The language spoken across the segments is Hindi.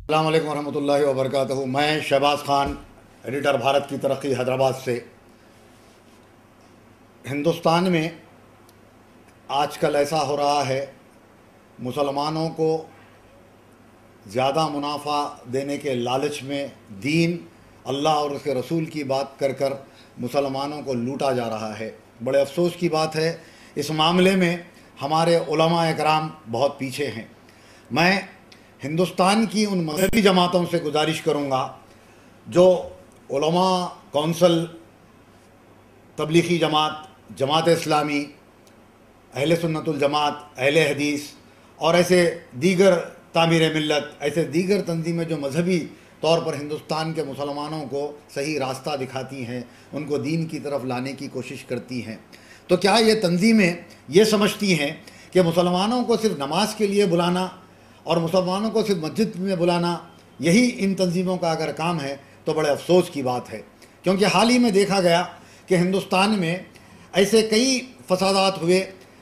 अस्सलाम वालेकुम रहमतुल्लाहि व बरकातहू। मैं शहबाज ख़ान, एडिटर भारत की तरक्की हैदराबाद से। हिंदुस्तान में आजकल ऐसा हो रहा है, मुसलमानों को ज़्यादा मुनाफा देने के लालच में दीन, अल्लाह और उसके रसूल की बात कर कर मुसलमानों को लूटा जा रहा है। बड़े अफसोस की बात है, इस मामले में हमारे उलमा इकराम बहुत पीछे हैं। मैं हिंदुस्तान की उन मजहबी जमातों से गुजारिश करूँगा जो उलमा कौंसल, तबलीगी जमात, जमात इस्लामी, अहले सुन्नतुल जमात, अहले हदीस और ऐसे दीगर तामीर मिल्लत, ऐसे दीगर तंजीमें जो मजहबी तौर पर हिंदुस्तान के मुसलमानों को सही रास्ता दिखाती हैं, उनको दीन की तरफ लाने की कोशिश करती हैं, तो क्या ये तंजीमें ये समझती हैं कि मुसलमानों को सिर्फ नमाज के लिए बुलाना और मुसलमानों को सिर्फ मस्जिद में बुलाना यही इन तंजीमों का अगर काम है तो बड़े अफसोस की बात है। क्योंकि हाल ही में देखा गया कि हिंदुस्तान में ऐसे कई फसादात हुए,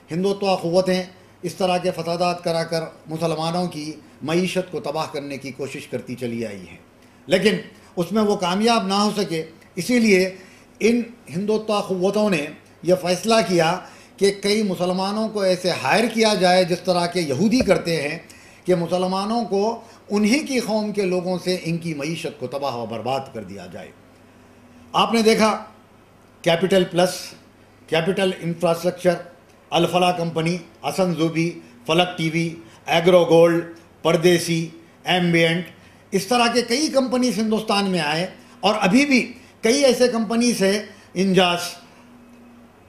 हिंदुत्व क़ुव्वतें इस तरह के फसादात कराकर मुसलमानों की मईशत को तबाह करने की कोशिश करती चली आई हैं, लेकिन उसमें वो कामयाब ना हो सके। इसीलिए इन हिंदुत्व क़ुव्वतों ने यह फ़ैसला किया कि कई मुसलमानों को ऐसे हायर किया जाए जिस तरह के यहूदी करते हैं कि मुसलमानों को उन्हीं की कौम के लोगों से इनकी मईशत को तबाह व बर्बाद कर दिया जाए। आपने देखा Capital Plus, Capital Infrastructure, Alfalah company, Hasan Zubi, Falak TV, Agro Gold, Pardesi, Ambient, इस तरह के कई कंपनीज हिंदुस्तान में आए और अभी भी कई ऐसे कंपनीज हैं, इंजास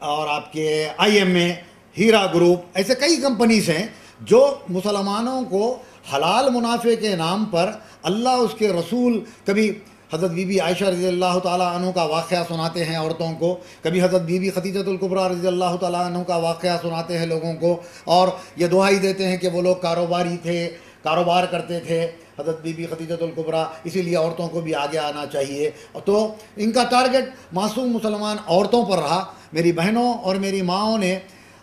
और आपके IMA, हीरा ग्रुप, ऐसे कई कंपनीज हैं जो मुसलमानों को हलाल मुनाफे के नाम पर अल्लाह उसके रसूल, कभी हज़रत बीबी आयशा रज़ी अल्लाह ताला अन्हा का वाक़या सुनाते हैं औरतों को, कभी हज़रत बीबी खदीजतुल कुबरा रज़ी अल्लाह ताला अन्हा का वाक़या सुनाते हैं लोगों को, और ये दुआई देते हैं कि वो लोग कारोबारी थे, कारोबार करते थे हज़रत बीबी खदीजतुल कुबरा, इसीलिए औरतों को भी आगे आना चाहिए। तो इनका टारगेट मासूम मुसलमान औरतों पर रहा। मेरी बहनों और मेरी माँओं ने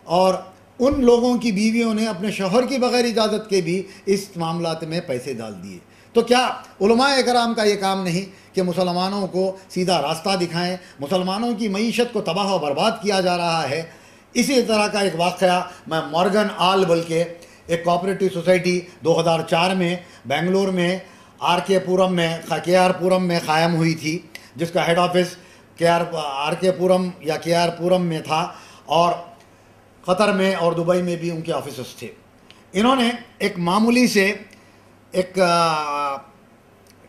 और उन लोगों की बीवियों ने अपने शौहर की बग़ैर इजाज़त के भी इस मामलात में पैसे डाल दिए। तो क्या उलमाए कराम का ये काम नहीं कि मुसलमानों को सीधा रास्ता दिखाएं? मुसलमानों की मईशत को तबाह व बर्बाद किया जा रहा है। इसी तरह का एक वाक़या मैं मॉर्गन आल बल्कि एक कोऑपरेटिव सोसाइटी 2004 में बेंगलोर में RK पुरम में KR पुरम में क़ायम हुई थी, जिसका हेड ऑफिस RK पुरम या KR पुरम में था और क़तर में और दुबई में भी उनके ऑफिस थे। इन्होंने एक मामूली से एक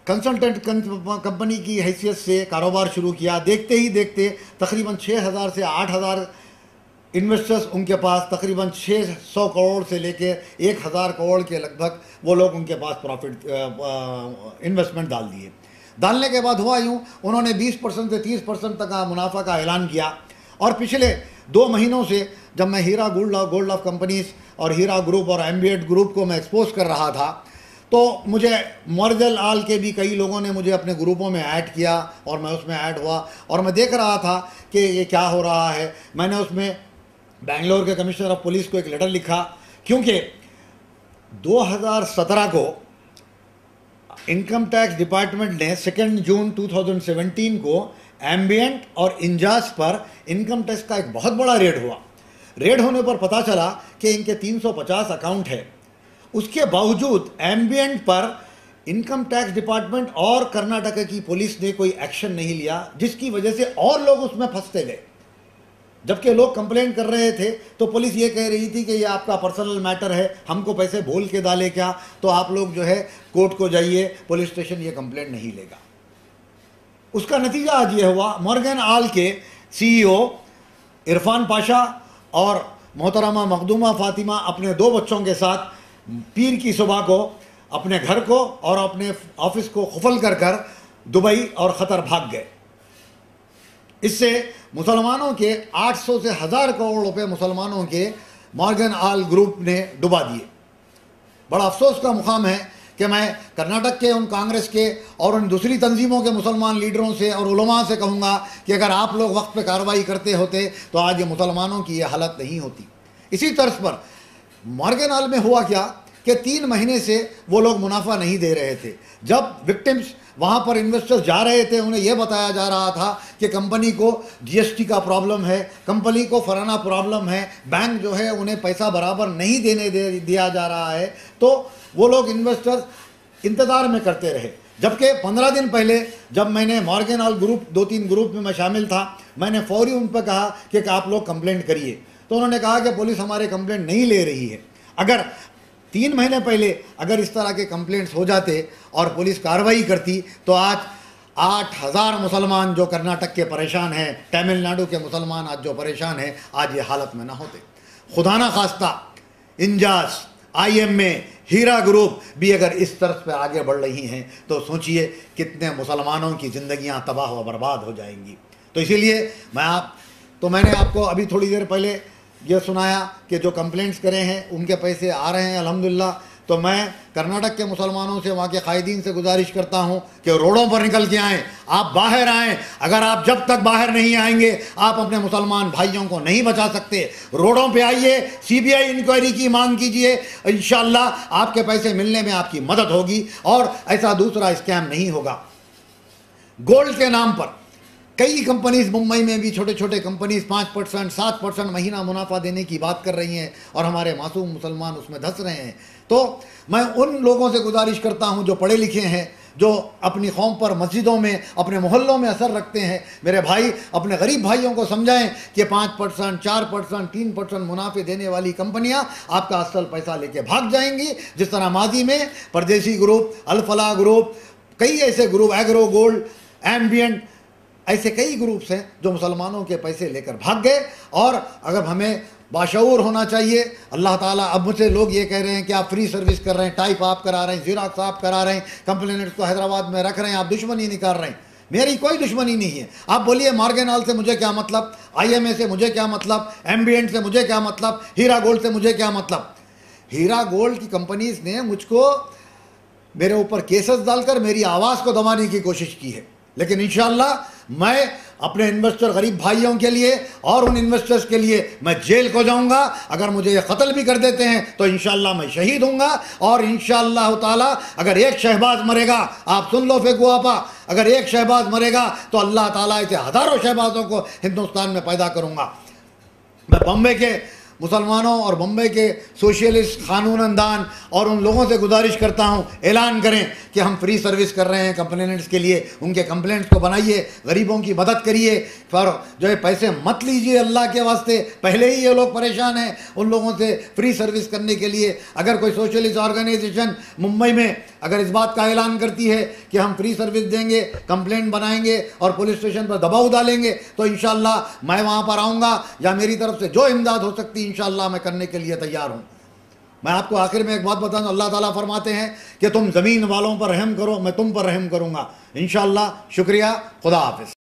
कंसल्टेंट कंपनी की हैसियत से कारोबार शुरू किया। देखते ही देखते तकरीबन 6000 से 8000 इन्वेस्टर्स उनके पास, तकरीबन 600 करोड़ से लेके 1000 करोड़ के लगभग वो लोग उनके पास प्रॉफिट इन्वेस्टमेंट डाल दिए। डालने के बाद हुआ यूँ, उन्होंने 20% से 30% तक का मुनाफा का ऐलान किया। और पिछले 2 महीनों से जब मैं हीरा गोल्ड ऑफ कंपनीज और हीरा ग्रुप और एम्बियंट ग्रुप को मैं एक्सपोज कर रहा था, तो मुझे मॉर्गन आल के भी कई लोगों ने मुझे अपने ग्रुपों में ऐड किया और मैं उसमें ऐड हुआ और मैं देख रहा था कि ये क्या हो रहा है। मैंने उसमें बेंगलोर के कमिश्नर ऑफ पुलिस को एक लेटर लिखा, क्योंकि 2017 को इनकम टैक्स डिपार्टमेंट ने 2 जून 2017 को एम्बियंट और इंजास पर इनकम टैक्स का एक बहुत बड़ा रेड हुआ। रेड होने पर पता चला कि इनके 350 अकाउंट है। उसके बावजूद एम्बियंट पर इनकम टैक्स डिपार्टमेंट और कर्नाटक की पुलिस ने कोई एक्शन नहीं लिया, जिसकी वजह से और लोग उसमें फंसते गए। जबकि लोग कंप्लेंट कर रहे थे तो पुलिस ये कह रही थी कि ये आपका पर्सनल मैटर है, हमको पैसे भूल के डाले क्या, तो आप लोग जो है कोर्ट को जाइए, पुलिस स्टेशन ये कंप्लेंट नहीं लेगा। उसका नतीजा आज ये हुआ, मॉर्गन आल के CEO इरफान पाशा और मोहतरमा मखदूमा फातिमा अपने 2 बच्चों के साथ पीर की सुबह को अपने घर को और अपने ऑफिस को खुफल कर कर दुबई और क़तर भाग गए। इससे मुसलमानों के 800 से 1000 करोड़ रुपए मुसलमानों के मॉर्गन आल ग्रुप ने डुबा दिए। बड़ा अफसोस का मुकाम है कि मैं कर्नाटक के उन कांग्रेस के और उन दूसरी तंजीमों के मुसलमान लीडरों से और उलमा से कहूँगा कि अगर आप लोग वक्त पे कार्रवाई करते होते तो आज ये मुसलमानों की ये हालत नहीं होती। इसी तर्ज पर मॉर्गन आल में हुआ क्या कि 3 महीने से वो लोग मुनाफा नहीं दे रहे थे। जब विक्टिम्स वहाँ पर इन्वेस्टर्स जा रहे थे, उन्हें यह बताया जा रहा था कि कंपनी को जीएसटी का प्रॉब्लम है, कंपनी को फलाना प्रॉब्लम है, बैंक जो है उन्हें पैसा बराबर नहीं दिया जा रहा है, तो वो लोग इन्वेस्टर्स इंतज़ार में करते रहे। जबकि 15 दिन पहले जब मैंने मॉर्गन ऑल ग्रुप 2-3 ग्रुप में मैं शामिल था, मैंने फौरी उन पर कहा कि आप लोग कंप्लेंट करिए, तो उन्होंने कहा कि पुलिस हमारे कंप्लेंट नहीं ले रही है। अगर 3 महीने पहले अगर इस तरह के कंप्लेंट्स हो जाते और पुलिस कार्रवाई करती तो आज 8,000 मुसलमान जो कर्नाटक के परेशान हैं, तमिलनाडु के मुसलमान आज जो परेशान हैं, आज ये हालत में ना होते। खुदा ना खास्ता इंजास, IMA, हीरा ग्रुप भी अगर इस तरफ पे आगे बढ़ रही हैं तो सोचिए कितने मुसलमानों की ज़िंदगियां तबाह व बर्बाद हो जाएंगी। तो इसीलिए मैंने आपको अभी थोड़ी देर पहले ये सुनाया कि जो कंप्लेंट्स करे हैं उनके पैसे आ रहे हैं अल्हम्दुलिल्लाह। तो मैं कर्नाटक के मुसलमानों से, वहाँ के कायदीन से गुजारिश करता हूँ कि रोडों पर निकल के आएँ, आप बाहर आएँ। अगर आप जब तक बाहर नहीं आएंगे आप अपने मुसलमान भाइयों को नहीं बचा सकते। रोडों पे आइए, CBI इंक्वायरी की मांग कीजिए, इंशाअल्लाह आपके पैसे मिलने में आपकी मदद होगी और ऐसा दूसरा स्कैम नहीं होगा। गोल्ड के नाम पर कई कंपनीज मुंबई में भी, छोटे छोटे कंपनीज 5%, 7% महीना मुनाफा देने की बात कर रही हैं और हमारे मासूम मुसलमान उसमें धंस रहे हैं। तो मैं उन लोगों से गुजारिश करता हूं जो पढ़े लिखे हैं, जो अपनी कौम पर, मस्जिदों में, अपने मोहल्लों में असर रखते हैं, मेरे भाई अपने गरीब भाइयों को समझाएं कि 5%, 4%, 3% मुनाफे देने वाली कंपनियां आपका असल पैसा लेके भाग जाएंगी। जिस तरह माजी में परदेसी ग्रुप, अल-फलाह ग्रुप, कई ऐसे ग्रुप, एग्रो गोल्ड, एम्बियंट, ऐसे कई ग्रुप्स हैं जो मुसलमानों के पैसे लेकर भाग गए। और अगर हमें बाशऊर होना चाहिए, अल्लाह ताला, अब मुझसे लोग ये कह रहे हैं कि आप फ्री सर्विस कर रहे हैं, टाइप आप करा रहे हैं, ज़ेरॉक्स आप करा रहे हैं, कंप्लेनेंट्स को हैदराबाद में रख रहे हैं, आप दुश्मनी निकाल रहे हैं। मेरी कोई दुश्मनी नहीं है। आप बोलिए मॉर्गन ऑल से मुझे क्या मतलब, IMA से मुझे क्या मतलब, एम्बियंट से मुझे क्या मतलब, हीरा गोल्ड से मुझे क्या मतलब। हीरा गोल्ड की कंपनीज ने मुझको, मेरे ऊपर केसेस डालकर मेरी आवाज़ को दबाने की कोशिश की है, लेकिन इंशाअल्लाह मैं अपने इन्वेस्टर गरीब भाइयों के लिए और उन इन्वेस्टर्स के लिए मैं जेल को जाऊंगा। अगर मुझे ये कत्ल भी कर देते हैं तो इंशाअल्लाह मैं शहीद हूँगा। और इंशाअल्लाह ताला अगर एक शहबाज मरेगा, आप सुन लो फेंकू आपा, अगर एक शहबाज मरेगा तो अल्लाह ताला ऐसे हज़ारों शहबाजों को हिंदुस्तान में पैदा करूँगा। मैं बम्बे के मुसलमानों और बम्बई के सोशलिस्ट कानूनदान और उन लोगों से गुजारिश करता हूं, ऐलान करें कि हम फ्री सर्विस कर रहे हैं कंप्लेनेंट्स के लिए। उनके कंप्लेंट्स को बनाइए, गरीबों की मदद करिए, पर जो है पैसे मत लीजिए अल्लाह के वास्ते। पहले ही ये लोग परेशान हैं, उन लोगों से फ्री सर्विस करने के लिए अगर कोई सोशलिस्ट ऑर्गेनाइजेशन मुंबई में अगर इस बात का ऐलान करती है कि हम फ्री सर्विस देंगे, कंप्लेंट बनाएंगे और पुलिस स्टेशन पर दबाव डालेंगे, तो इंशाअल्लाह मैं वहाँ पर आऊँगा, या मेरी तरफ से जो इमदाद हो सकती है इंशाअल्लाह मैं करने के लिए तैयार हूँ। मैं आपको आखिर में एक बात बता दूं, अल्लाह ताला फरमाते हैं कि तुम ज़मीन वालों पर रहम करो, मैं तुम पर रहम करूँगा इंशाअल्लाह। शुक्रिया, खुदा हाफिज़।